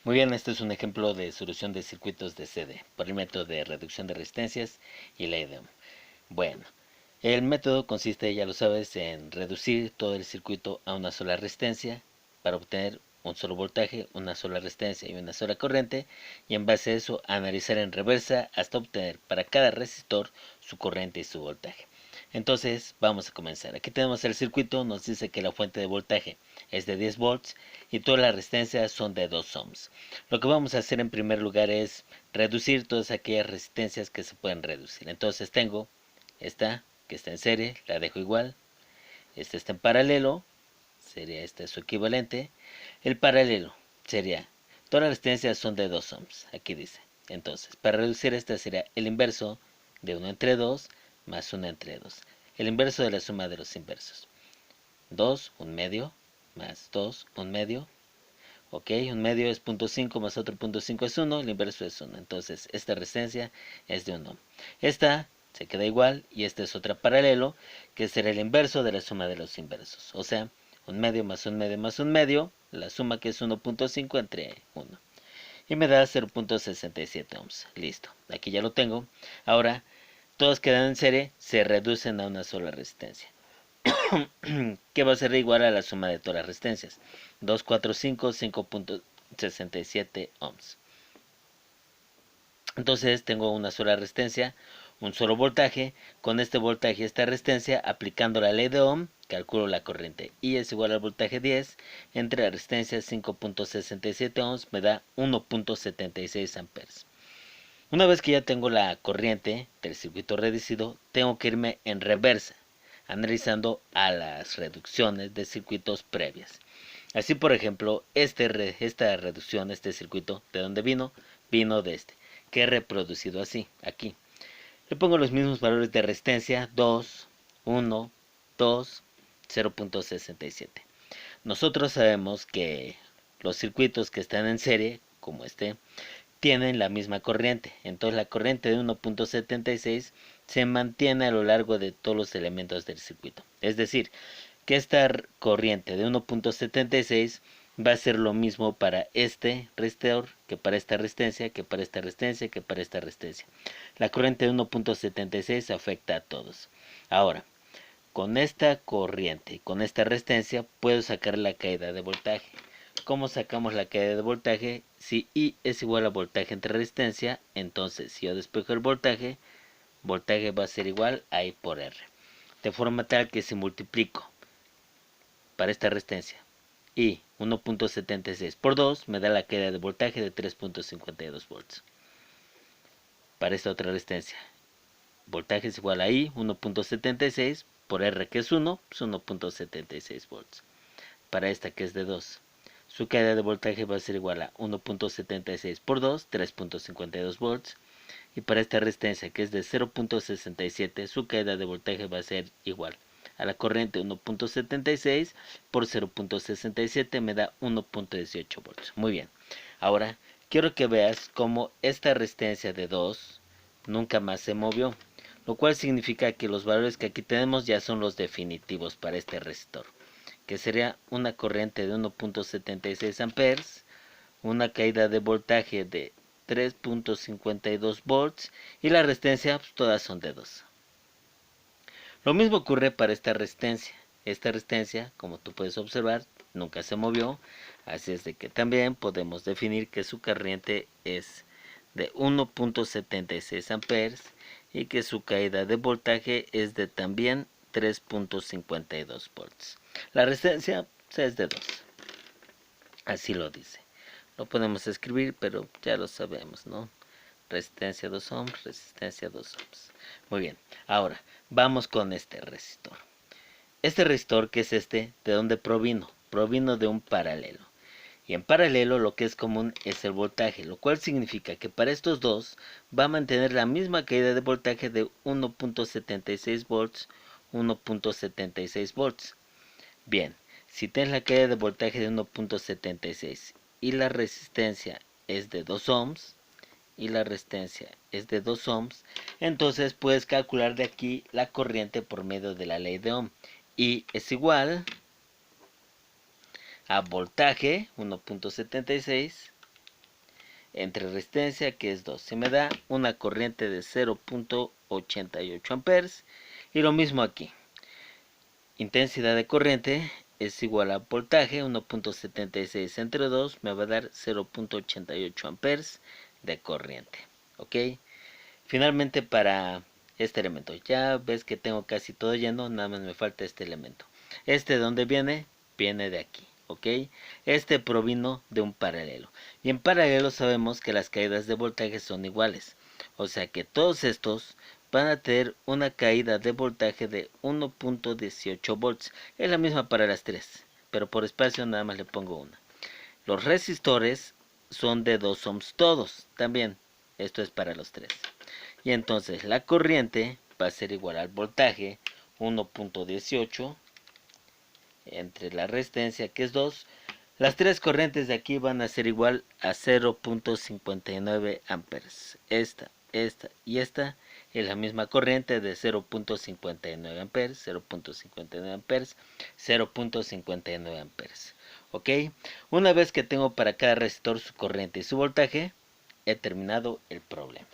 Muy bien, este es un ejemplo de solución de circuitos de CD por el método de reducción de resistencias y ley de Ohm. Bueno, el método consiste, ya lo sabes, en reducir todo el circuito a una sola resistencia para obtener un solo voltaje, una sola resistencia y una sola corriente, y en base a eso analizar en reversa hasta obtener para cada resistor su corriente y su voltaje. Entonces vamos a comenzar. Aquí tenemos el circuito, nos dice que la fuente de voltaje es de 10 volts y todas las resistencias son de 2 ohms. Lo que vamos a hacer en primer lugar es reducir todas aquellas resistencias que se pueden reducir. Entonces tengo esta que está en serie, la dejo igual. Esta está en paralelo, sería este su equivalente. El paralelo sería, todas las resistencias son de 2 ohms, aquí dice. Entonces, para reducir esta sería el inverso de 1 entre 2 más 1 entre 2. El inverso de la suma de los inversos. 2, 1 medio, más 2, 1 medio. Ok, 1 medio es 0.5 más otro 0.5 es 1, el inverso es 1. Entonces, esta resistencia es de 1 ohm. Esta se queda igual y esta es otra paralelo, que será el inverso de la suma de los inversos. O sea, 1 medio más 1 medio más 1 medio, la suma que es 1.5 entre 1. Y me da 0.67 ohms. Listo, aquí ya lo tengo. Ahora, todas quedan en serie, se reducen a una sola resistencia. Que va a ser igual a la suma de todas las resistencias. 2, 4, 5, 5.67 ohms. Entonces tengo una sola resistencia, un solo voltaje. Con este voltaje y esta resistencia, aplicando la ley de Ohm, calculo la corriente. I es igual al voltaje 10 entre la resistencia 5.67 ohms, me da 1.76 amperes. Una vez que ya tengo la corriente del circuito reducido, tengo que irme en reversa, analizando a las reducciones de circuitos previas. Así, por ejemplo, esta reducción, este circuito, ¿de dónde vino? Vino de este, que he reproducido así, aquí. Le pongo los mismos valores de resistencia, 2, 1, 2, 0.67. Nosotros sabemos que los circuitos que están en serie, como este, tienen la misma corriente. Entonces la corriente de 1.76 se mantiene a lo largo de todos los elementos del circuito. Es decir, que esta corriente de 1.76 va a ser lo mismo para este resistor que para esta resistencia, que para esta resistencia, que para esta resistencia. La corriente de 1.76 afecta a todos. Ahora, con esta corriente y con esta resistencia puedo sacar la caída de voltaje. ¿Cómo sacamos la caída de voltaje? Si I es igual a voltaje entre resistencia, entonces si yo despejo el voltaje va a ser igual a I por R. De forma tal que si multiplico para esta resistencia y 1.76 por 2 me da la caída de voltaje de 3.52 volts. Para esta otra resistencia, voltaje es igual a I 1.76 por R que es 1, es 1.76 volts. Para esta que es de 2, su caída de voltaje va a ser igual a 1.76 por 2, 3.52 volts. Y para esta resistencia que es de 0.67, su caída de voltaje va a ser igual a la corriente 1.76 por 0.67 me da 1.18 volts. Muy bien. Ahora quiero que veas cómo esta resistencia de 2 nunca más se movió, lo cual significa que los valores que aquí tenemos ya son los definitivos para este resistor, que sería una corriente de 1.76 amperes, una caída de voltaje de 3.52 volts y la resistencia pues, todas son de 2. Lo mismo ocurre para esta resistencia. Esta resistencia, como tú puedes observar, nunca se movió, así es de que también podemos definir que su corriente es de 1.76 amperes y que su caída de voltaje es de también 3.52 volts. La resistencia es de 2. Así lo dice. Lo podemos escribir, pero ya lo sabemos, ¿no? Resistencia 2 ohms, resistencia 2 ohms. Muy bien, ahora vamos con este resistor. Este resistor, que es este, ¿de dónde provino? Provino de un paralelo. Y en paralelo lo que es común es el voltaje, lo cual significa que para estos dos va a mantener la misma caída de voltaje de 1.76 volts, 1.76 volts. Bien, si tienes la caída de voltaje de 1.76 y la resistencia es de 2 ohms, entonces puedes calcular de aquí la corriente por medio de la ley de Ohm. Y es igual a voltaje 1.76 entre resistencia, que es 2. Se me da una corriente de 0.88 amperes. Y lo mismo aquí. Intensidad de corriente es igual a voltaje, 1.76 entre 2 me va a dar 0.88 amperes de corriente. Ok. Finalmente, para este elemento, ya ves que tengo casi todo lleno, nada más me falta este elemento. ¿De dónde viene? Viene de aquí. ¿Ok? Este provino de un paralelo. Y en paralelo sabemos que las caídas de voltaje son iguales. O sea que todos estos van a tener una caída de voltaje de 1.18 volts. Es la misma para las tres, pero por espacio nada más le pongo una. Los resistores son de 2 ohms todos, también. Esto es para los tres. Y entonces la corriente va a ser igual al voltaje, 1.18 entre la resistencia, que es 2. Las tres corrientes de aquí van a ser igual a 0.59 amperes. Esta y esta es la misma corriente de 0.59 amperes, 0.59 amperes, 0.59 amperes. ¿Ok? Una vez que tengo para cada resistor su corriente y su voltaje, he terminado el problema.